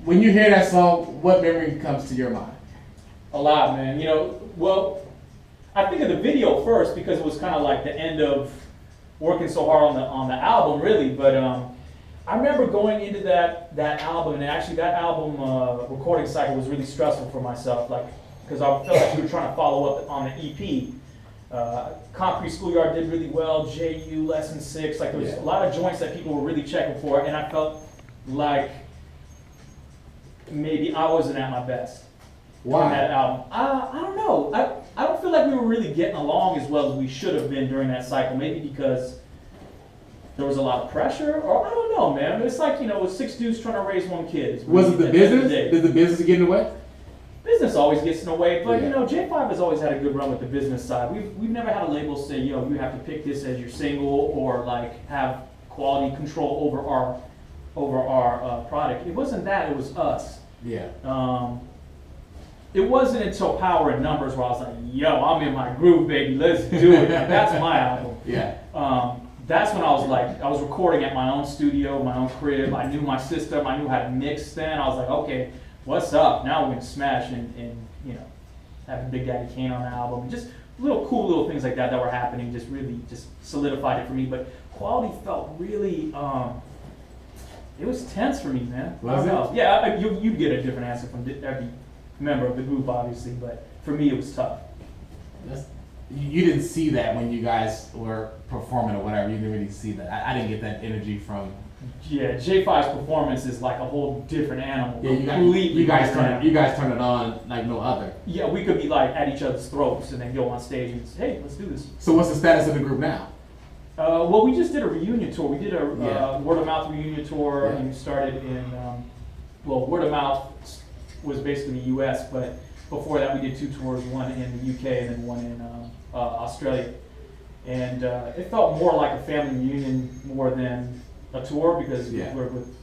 when you hear that song, what memory comes to your mind? A lot, man. You know, well, I think of the video first because it was kind of like the end of working so hard on the album, really. But I remember going into that album, and actually that album recording cycle was really stressful for myself, like because I felt like we were trying to follow up on the EP. Concrete Schoolyard did really well. JU Lesson 6, like there was a lot of joints that people were really checking for, and I felt like maybe I wasn't at my best. Why? On that album. I don't know. I don't feel like we were really getting along as well as we should have been during that cycle. Maybe because there was a lot of pressure, or I don't know, man. It's like, it was 6 dudes trying to raise one kid. Was it the business? Did the business get in the way? Business always gets in the way, but J5 has always had a good run with the business side. We've never had a label say, you have to pick this as your single, or like have quality control over our product. It wasn't that. It was us. Yeah. It wasn't until Power in Numbers where I was like, yo, I'm in my groove, baby, let's do it. Like, that's my album. Yeah. That's when I was recording at my own studio, my own crib. I knew my system, I knew how to mix then. I was like, okay, what's up? Now we're gonna smash and having Big Daddy Kane on the album. And just cool little things like that were happening just really just solidified it for me. But quality felt really, it was tense for me, man. Was it? Yeah, you'd get a different answer from every member of the group, obviously, but for me it was tough. You didn't see that when you guys were performing or whatever. You didn't really see that. I didn't get that energy from. Yeah, J5's performance is like a whole different animal. Yeah, you guys turn it on like no other. Yeah, we could be like at each other's throats and then go on stage and say, hey, let's do this. So what's the status of the group now? Well, we just did a reunion tour. We did a word of mouth reunion tour, and we started in word of mouth was basically the U.S., but before that we did 2 tours, one in the UK and then one in Australia. And it felt more like a family reunion more than a tour because we're with,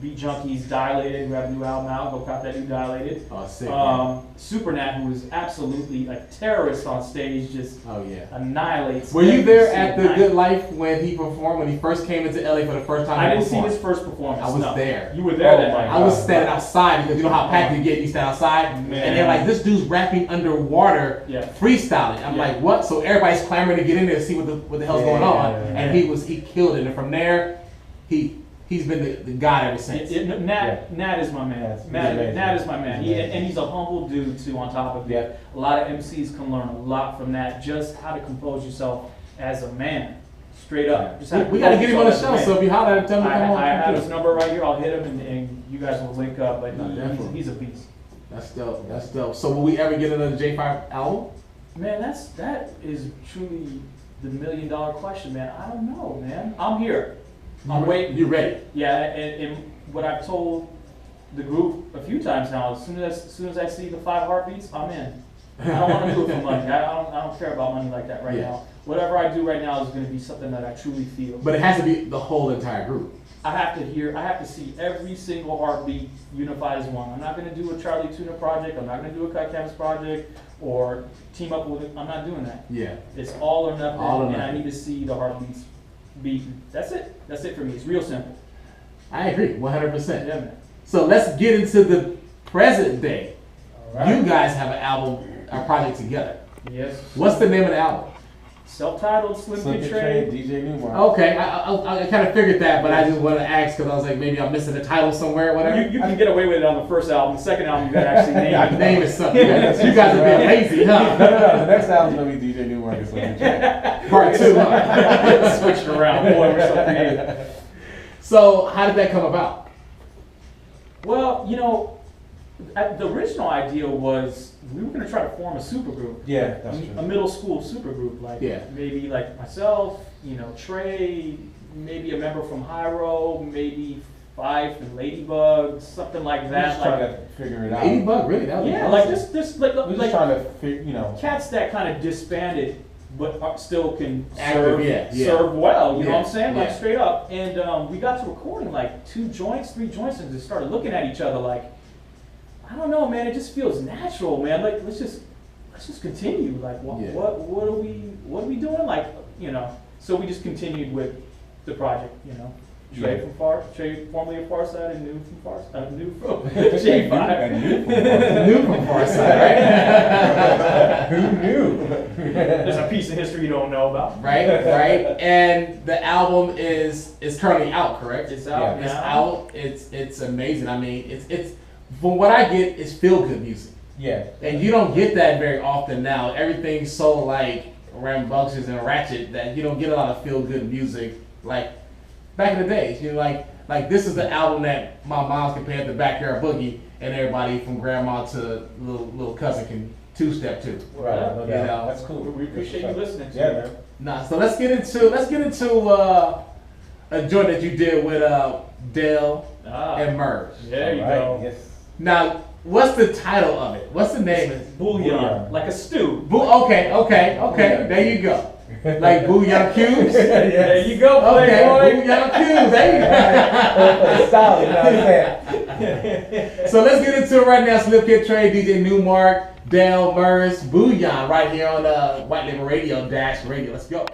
Beat Junkies, Dilated, who have a new album out, go cop that new Dilated. Oh, sick. Supernat, who was absolutely a terrorist on stage, just annihilates. Were you there at the Good Life when he performed, when he first came into LA for the first time? I didn't see his first performance. I was there. You were there that night. I was standing outside because you know how packed you get, you stand outside, and they're like, this dude's rapping underwater, freestyling. I'm like, what? So everybody's clamoring to get in there to see what the hell's going on, and he killed it. And from there, he's been the god ever since. Nat is my man. Nat is my man. And he's a humble dude too. On top of it, a lot of MCs can learn a lot from that. Just how to compose yourself as a man, straight up. We got to get him on the show. So if you holler at him, tell him to come on. I have his number right here. I'll hit him and you guys will link up. But he's a beast. That's dope. That's dope. So will we ever get another J5 album? Man, that is truly the $1 million question, man. I don't know, man. I'm here. I'm waiting. You ready? Yeah, and what I've told the group a few times now, as soon as I see the 5 heartbeats, I'm in. I don't want to do it for money. I don't care about money like that right now. Whatever I do right now is going to be something that I truly feel. But it has to be the whole entire group. I have to see every single heartbeat unified as one. I'm not going to do a Charlie Tuna project. I'm not going to do a Cut Canvas project or team up with it. I'm not doing that. Yeah. It's all or nothing, and I need to see the heartbeats beaten. That's it. That's it for me. It's real simple. I agree, 100%. Yeah, man. So let's get into the present day. All right. You guys have a project together. Yes. What's the name of the album? Self-titled SlimKid3, DJ Nu-Mark. Okay, I kind of figured that, but I just wanted to ask because I was like, maybe I'm missing the title somewhere or whatever. You can get away with it on the first album. The second album, you got to actually name it. Name is something. You guys are being lazy, huh? No. The next album's going to be DJ Nu-Mark and SlimKid3. Part 2, huh? Switch it around. Boy, we're so creative. So, how did that come about? Well, the original idea was we were going to try to form a supergroup. Yeah, that's true. A middle school supergroup, like maybe like myself, Trey, maybe a member from Hyro, maybe Fife and Ladybug, something like that. Just trying to figure it out. Ladybug, really? That was like just like we're just trying to figure, cats that kind of disbanded but still can Active, serve well. You know what I'm saying? Yeah. Like straight up. And we got to recording like 2 joints, 3 joints, and just started looking at each other like, I don't know, man. It just feels natural, man. Like let's just continue. Like what are we doing? Like So we just continued with the project. Trey Yeah. from Trey formerly of Farside, and New from Farside, New from G5. And new New from Farside, right? Who knew? There's a piece of history you don't know about. Right. And the album is currently out, correct? It's out Yeah. It's now. out. It's amazing. I mean, it's from what I get, it's feel good music, Yeah. and you don't get that very often now. Everything's so like rambunctious and ratchet that you don't get a lot of feel good music like back in the days. You know, like this is the album that my mom's compared to Backyard Boogie, and everybody from grandma to little cousin can two-step to. Right. No You doubt. know. That's cool. We appreciate you listening to Yeah, it. man. Nah, so let's get into a joint that you did with Dale and Merz. There you All right, go. Yes. Now, what's the title of it? What's the name? Bouillon, Bouillon. like a stew. Okay. There you go. Like Bouillon Cubes. There you go, Okay, Playboy. Bouillon Cubes. There you Solid, you know what I'm saying? go. So let's get into it right now. SlimKid3, DJ Nu-Mark, Dale, Merz, Bouillon, right here on White Label Radio, Dash Radio. Let's go.